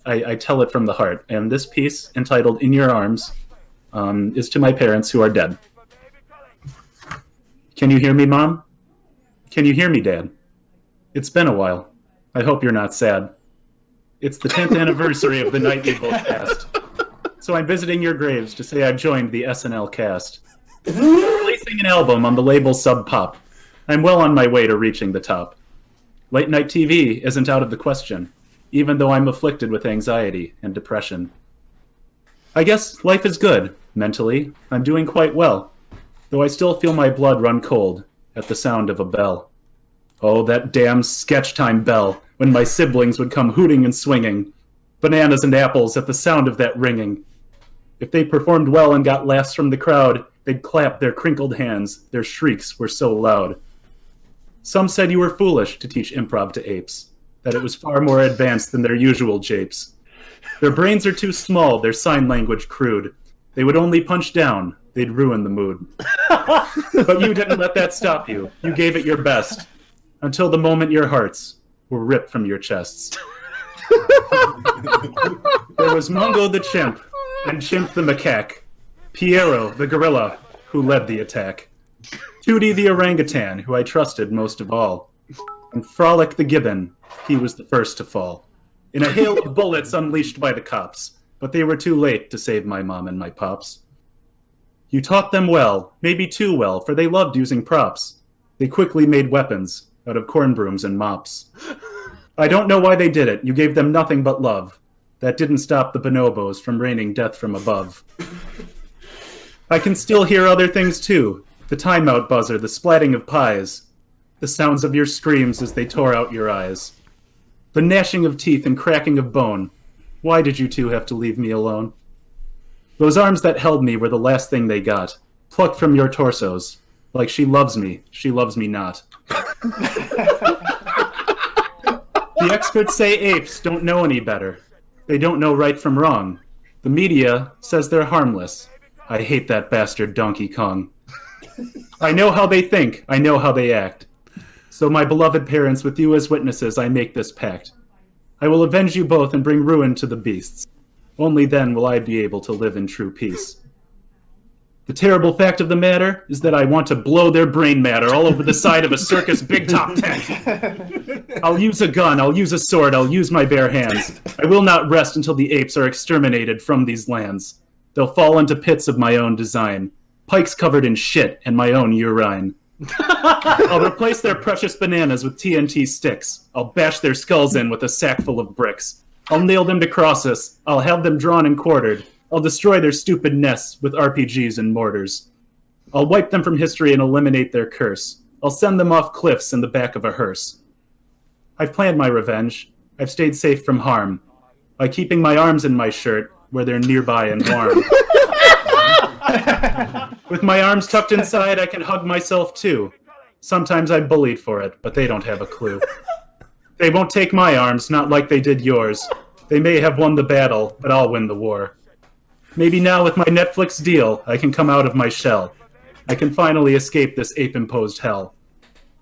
I tell it from the heart. And this piece, entitled In Your Arms, is to my parents who are dead. Can you hear me, Mom? Can you hear me, Dad? It's been a while. I hope you're not sad. It's the 10th anniversary of the night we both passed. So I'm visiting your graves to say I joined the SNL cast. Releasing an album on the label Sub Pop. I'm well on my way to reaching the top. Late night TV isn't out of the question, even though I'm afflicted with anxiety and depression. I guess life is good. Mentally, I'm doing quite well, though I still feel my blood run cold at the sound of a bell. Oh, that damn sketch time bell, when my siblings would come hooting and swinging. Bananas and apples at the sound of that ringing. If they performed well and got laughs from the crowd, they'd clap their crinkled hands. Their shrieks were so loud. Some said you were foolish to teach improv to apes, that it was far more advanced than their usual japes. Their brains are too small, their sign language crude. They would only punch down, they'd ruin the mood. But you didn't let that stop you. You gave it your best, until the moment your hearts were ripped from your chests. There was Mungo the chimp, and Chimp the macaque, Piero the gorilla, who led the attack, Tootie the orangutan, who I trusted most of all, and Frolic the gibbon, he was the first to fall, in a hail of bullets unleashed by the cops, but they were too late to save my mom and my pops. You taught them well, maybe too well, for they loved using props. They quickly made weapons out of corn brooms and mops. I don't know why they did it. You gave them nothing but love. That didn't stop the bonobos from raining death from above. I can still hear other things too. The timeout buzzer, the splatting of pies, the sounds of your screams as they tore out your eyes. The gnashing of teeth and cracking of bone. Why did you two have to leave me alone? Those arms that held me were the last thing they got, plucked from your torsos. Like she loves me not. The experts say apes don't know any better. They don't know right from wrong. The media says they're harmless. I hate that bastard Donkey Kong. I know how they think. I know how they act. So my beloved parents, with you as witnesses, I make this pact. I will avenge you both and bring ruin to the beasts. Only then will I be able to live in true peace. The terrible fact of the matter is that I want to blow their brain matter all over the side of a circus big top tent. I'll use a gun, I'll use a sword, I'll use my bare hands. I will not rest until the apes are exterminated from these lands. They'll fall into pits of my own design, pikes covered in shit and my own urine. I'll replace their precious bananas with TNT sticks. I'll bash their skulls in with a sack full of bricks. I'll nail them to crosses. I'll have them drawn and quartered. I'll destroy their stupid nests with RPGs and mortars. I'll wipe them from history and eliminate their curse. I'll send them off cliffs in the back of a hearse. I've planned my revenge. I've stayed safe from harm by keeping my arms in my shirt where they're nearby and warm. With my arms tucked inside, I can hug myself too. Sometimes I'm bullied for it, but they don't have a clue. They won't take my arms, not like they did yours. They may have won the battle, but I'll win the war. Maybe now with my Netflix deal, I can come out of my shell. I can finally escape this ape-imposed hell.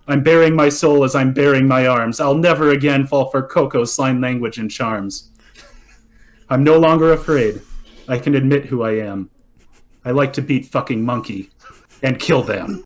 I'm bearing my soul as I'm bearing my arms. I'll never again fall for Coco's sign language and charms. I'm no longer afraid. I can admit who I am. I like to beat fucking monkey and kill them.